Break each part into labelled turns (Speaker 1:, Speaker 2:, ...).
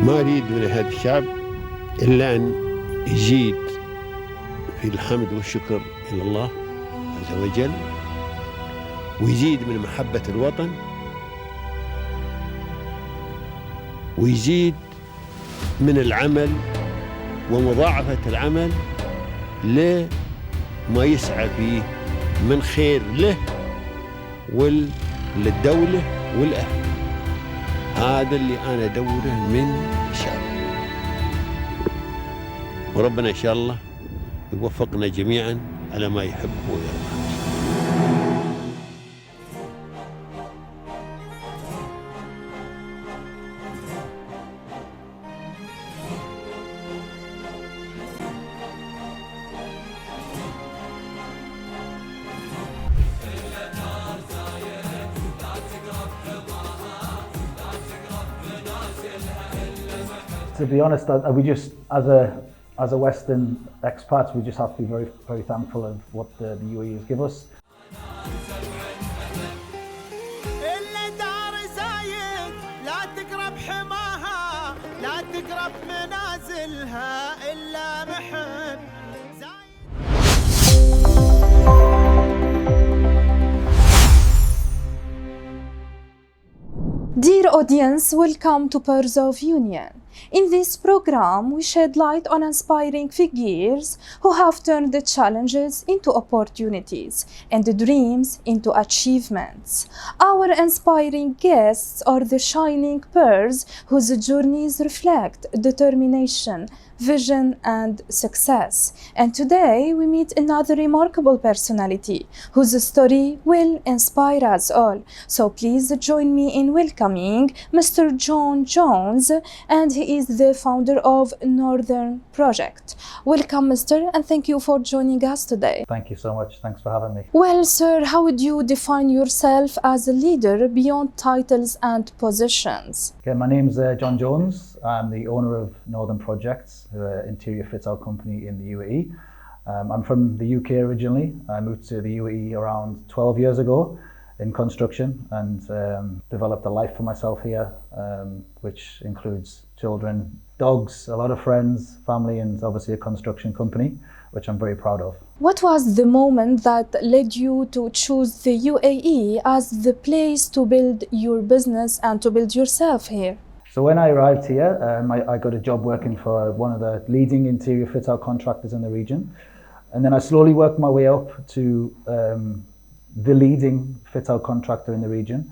Speaker 1: ما أريد من هذا الشعب إلا أن يزيد في الحمد والشكر إلى الله عز وجل، ويزيد من محبة الوطن، ويزيد من العمل ومضاعفة العمل لما يسعى فيه من خير له وللدولة والأهل. هذا اللي أنا أدوره من الشعب، وربنا إن شاء الله يوفقنا جميعا على ما يحب ويرضى.
Speaker 2: To be honest, we just, as a Western expats, we just have to be very, very thankful of what the UAE has given us.
Speaker 3: Dear audience, welcome to Pearls of Union. In this program, we shed light on inspiring figures who have turned the challenges into opportunities and the dreams into achievements. Our inspiring guests are the shining pearls whose journeys reflect determination, vision and success. And today we meet another remarkable personality whose story will inspire us all. So please join me in welcoming Mr. John Jones, and he is the founder of Northern Project. Welcome, Mr., and thank you for joining us today.
Speaker 2: Thank you so much. Thanks for having me.
Speaker 3: Well, sir, how would you define yourself as a leader beyond titles and positions?
Speaker 2: Okay, my name's John Jones. I'm the owner of Northern Projects, an interior fit-out company in the UAE. I'm from the UK originally. I moved to the UAE around 12 years ago in construction and developed a life for myself here, which includes children, dogs, a lot of friends, family, and obviously a construction company, which I'm very proud of.
Speaker 3: What was the moment that led you to choose the UAE as the place to build your business and to build yourself here?
Speaker 2: So when I arrived here, I got a job working for one of the leading interior fit-out contractors in the region. And then I slowly worked my way up to the leading fit-out contractor in the region,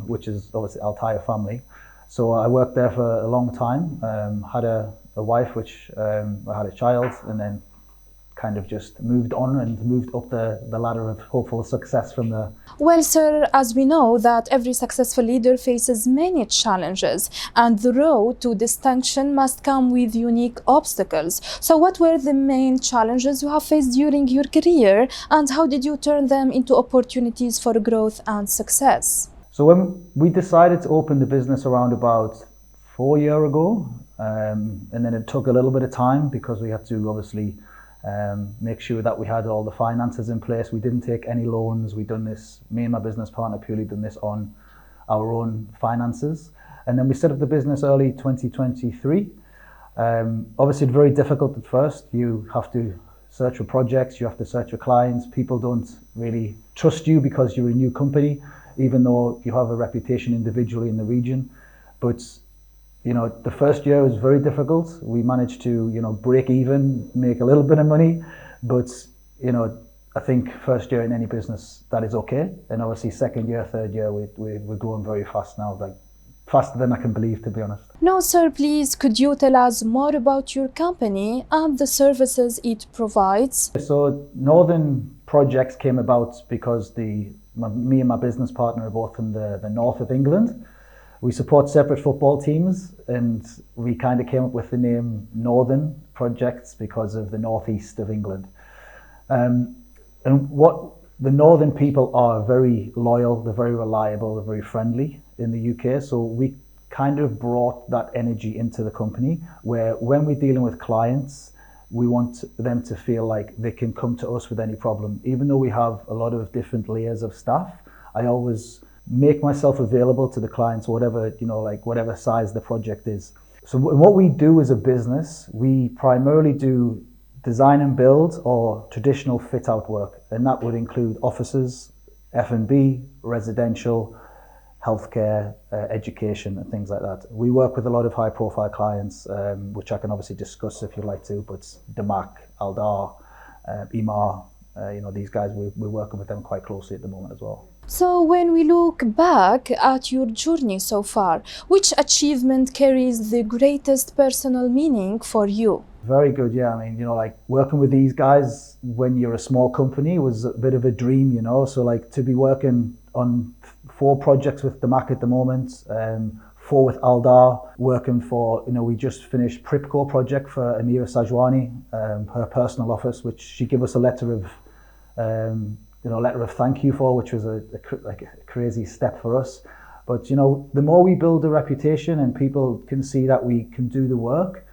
Speaker 2: which is obviously Al Tayer family. So I worked there for a long time, had a wife, which I had a child, and then kind of just moved on and moved up the ladder of hopeful success from there.
Speaker 3: Well, sir, as we know that every successful leader faces many challenges, and the road to distinction must come with unique obstacles. So what were the main challenges you have faced during your career, and how did you turn them into opportunities for growth and success?
Speaker 2: So when we decided to open the business around about 4 years ago, and then it took a little bit of time because we had to obviously make sure that we had all the finances in place. We didn't take any loans. We done this, me and my business partner purely done this on our own finances. And then we set up the business early 2023. Obviously it's very difficult at first. You have to search for projects, you have to search for clients. People don't really trust you because you're a new company, even though you have a reputation individually in the region. But the first year was very difficult. We managed to, break even, make a little bit of money, but, I think first year in any business, that is okay. And obviously second year, third year, we're growing very fast now, like faster than I can believe, to be honest.
Speaker 3: No, sir, please, could you tell us more about your company and the services it provides?
Speaker 2: So Northern Projects came about because me and my business partner are both from the north of England. We support separate football teams, and we kind of came up with the name Northern Projects because of the northeast of England. And what the northern people are very loyal, they're very reliable, they're very friendly in the UK. So we kind of brought that energy into the company, where when we're dealing with clients, we want them to feel like they can come to us with any problem. Even though we have a lot of different layers of staff, I always make myself available to the clients, whatever, whatever size the project is. So what we do as a business, we primarily do design and build or traditional fit out work. And that would include offices, F&B, residential, healthcare, education and things like that. We work with a lot of high profile clients, which I can obviously discuss if you'd like to, but Damac, Aldar, Emaar, these guys, we're working with them quite closely at the moment as well.
Speaker 3: So when we look back at your journey so far, which achievement carries the greatest personal meaning for you?
Speaker 2: Very good, yeah. I mean, like working with these guys when you're a small company was a bit of a dream, So like to be working on 4 projects with Damac at the moment, 4 with Aldar, working for, we just finished Pripco project for Amira Sajwani, her personal office, which she gave us a letter of thank you for, which was a crazy step for us. But the more we build a reputation and people can see that we can do the work,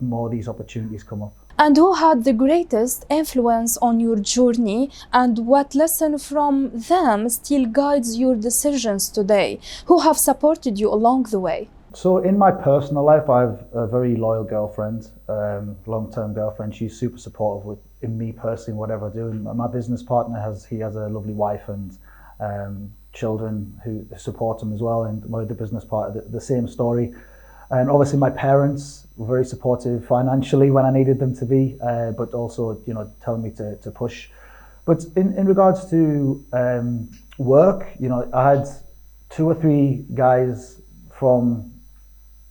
Speaker 2: more these opportunities come up.
Speaker 3: And who had the greatest influence on your journey, and what lesson from them still guides your decisions today? Who have supported you along the way?
Speaker 2: So in my personal life, I have a very loyal girlfriend, long-term girlfriend. She's super supportive in me personally, whatever I do. And my business partner has a lovely wife and children who support him as well. And my other business partner, the same story. And obviously my parents were very supportive financially when I needed them to be, but also, telling me to push. But in regards to work, I had 2 or 3 guys from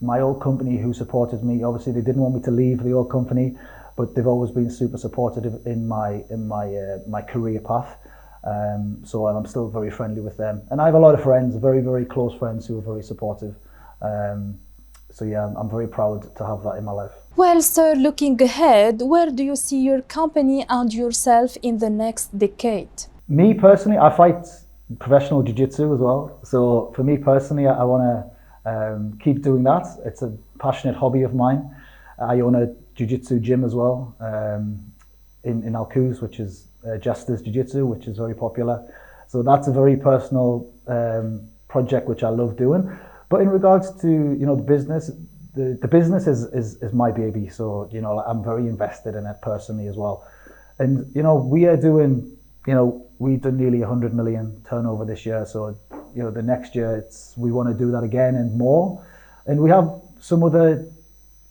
Speaker 2: my old company who supported me. Obviously they didn't want me to leave the old company, but they've always been super supportive in my career path. So I'm still very friendly with them. And I have a lot of friends, very, very close friends who are very supportive. So yeah, I'm very proud to have that in my life.
Speaker 3: Well, sir, looking ahead, where do you see your company and yourself in the next decade?
Speaker 2: Me personally, I fight professional jiu-jitsu as well. So for me personally, I want to keep doing that. It's a passionate hobby of mine. I own a jiu-jitsu gym as well in Al Quoz, which is Justice Jiu-Jitsu, which is very popular. So that's a very personal project which I love doing. But in regards to the business, the business is my baby. So I'm very invested in it personally as well. And we are doing we've done nearly 100 million turnover this year. So the next year we want to do that again and more. And we have some other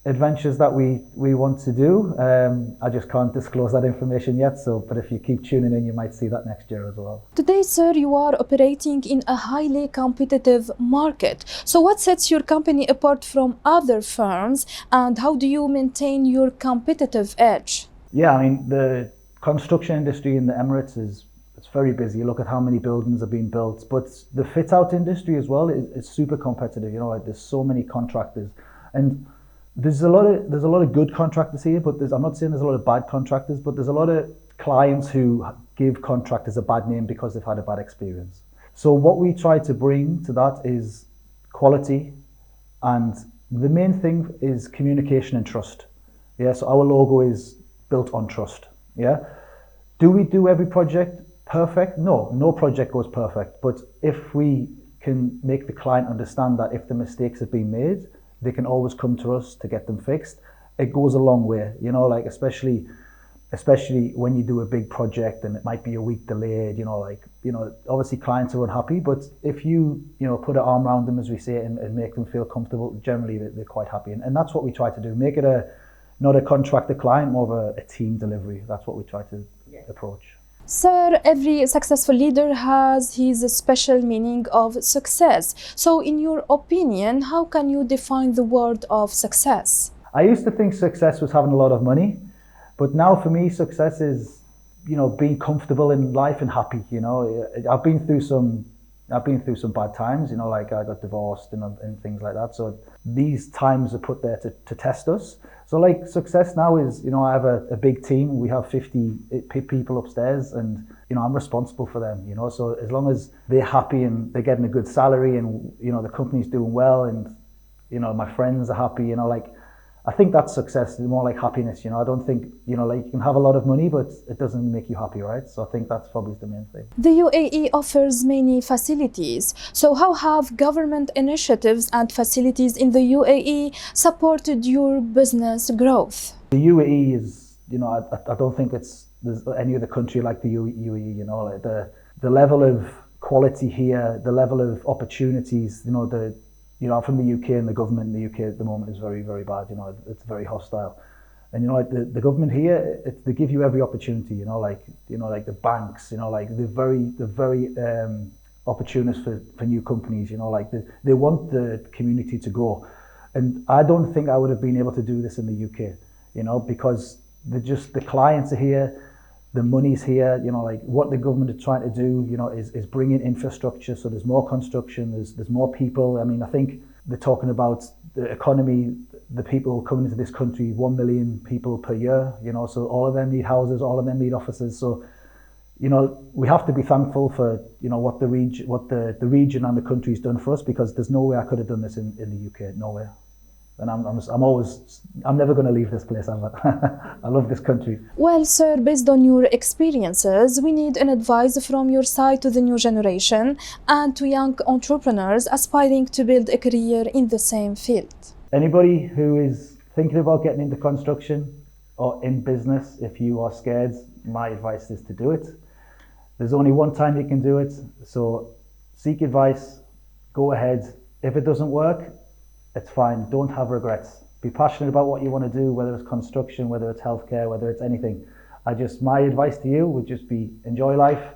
Speaker 2: adventures that we want to do. I just can't disclose that information yet. But if you keep tuning in, you might see that next year as well.
Speaker 3: Today, sir, you are operating in a highly competitive market. So what sets your company apart from other firms, and how do you maintain your competitive edge?
Speaker 2: Yeah, I mean, the construction industry in the Emirates it's very busy. You look at how many buildings are being built, but the fit out industry as well is super competitive. There's so many contractors, and there's a lot of good contractors here, but I'm not saying there's a lot of bad contractors, but there's a lot of clients who give contractors a bad name because they've had a bad experience. So what we try to bring to that is quality, and the main thing is communication and trust. Yeah, so our logo is built on trust. Yeah, do we do every project perfect? No project goes perfect, but if we can make the client understand that if the mistakes have been made, they can always come to us to get them fixed. It goes a long way, especially when you do a big project and it might be a week delayed, obviously clients are unhappy, but if you put an arm around them, as we say, and make them feel comfortable, generally they're quite happy. And that's what we try to do. Make it not a contractor client, more of a team delivery. That's what we try to approach.
Speaker 3: Sir, every successful leader has his special meaning of success. So in your opinion, how can you define the word of success?
Speaker 2: I used to think success was having a lot of money, but now for me, success is, being comfortable in life and happy. I've been through some bad times, like I got divorced and things like that. So these times are put there to test us. So like success now is, I have a big team. We have 50 people upstairs and, I'm responsible for them, So as long as they're happy and they're getting a good salary and, the company's doing well and, my friends are happy, I think that's success, more like happiness, you know. I don't think, you know, like you can have a lot of money, but it doesn't make you happy, right? So I think that's probably the main thing.
Speaker 3: The UAE offers many facilities. So how have government initiatives and facilities in the UAE supported your business growth?
Speaker 2: The UAE is, you know, I don't think there's any other country like the UAE, you know, like the level of quality here, the level of opportunities, you know, I'm from the UK, and the government in the UK at the moment is very, very bad. You know, it's very hostile, and you know, like the government here, they give you every opportunity. You know, like the banks. You know, like they're very opportunist for new companies. You know, like they want the community to grow, and I don't think I would have been able to do this in the UK. You know, because the clients are here. The money's here, you know, like what the government is trying to do, you know, is bring in infrastructure. So there's more construction, there's more people. I mean, I think they're talking about the economy, the people coming into this country, 1 million people per year, you know, so all of them need houses, all of them need offices. So, you know, we have to be thankful for, you know, what the region and the country's done for us, because there's no way I could have done this in the UK, nowhere. And I'm never going to leave this place ever. I love this country.
Speaker 3: Well, sir, based on your experiences, we need an advice from your side to the new generation and to young entrepreneurs aspiring to build a career in the same field.
Speaker 2: Anybody who is thinking about getting into construction or in business, if you are scared, my advice is to do it. There's only one time you can do it, so seek advice, go ahead. If it doesn't work, it's fine. Don't have regrets. Be passionate about what you want to do, whether it's construction, whether it's healthcare, whether it's anything. My advice to you would just be enjoy life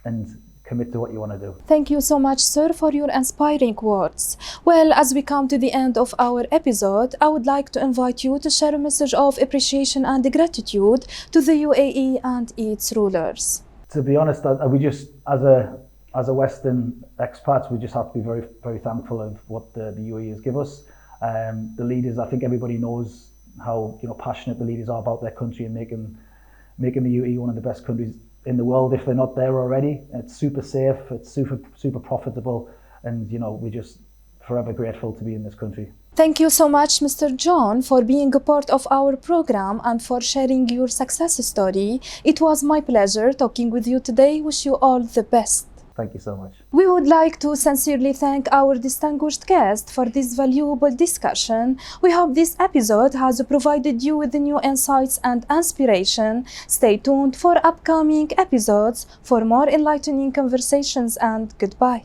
Speaker 2: and commit to what you want to do.
Speaker 3: Thank you so much, sir, for your inspiring words. Well, as we come to the end of our episode, I would like to invite you to share a message of appreciation and gratitude to the UAE and its rulers.
Speaker 2: To be honest, we just, as a Western expat, we just have to be very, very thankful of what the UAE has given us. The leaders, I think everybody knows how, you know, passionate the leaders are about their country and making the UAE one of the best countries in the world if they're not there already. It's super safe, it's super profitable, and you know, we're just forever grateful to be in this country.
Speaker 3: Thank you so much, Mr. John, for being a part of our program and for sharing your success story. It was my pleasure talking with you today. Wish you all the best.
Speaker 2: Thank you so much.
Speaker 3: We would like to sincerely thank our distinguished guest for this valuable discussion. We hope this episode has provided you with new insights and inspiration. Stay tuned for upcoming episodes for more enlightening conversations, and goodbye.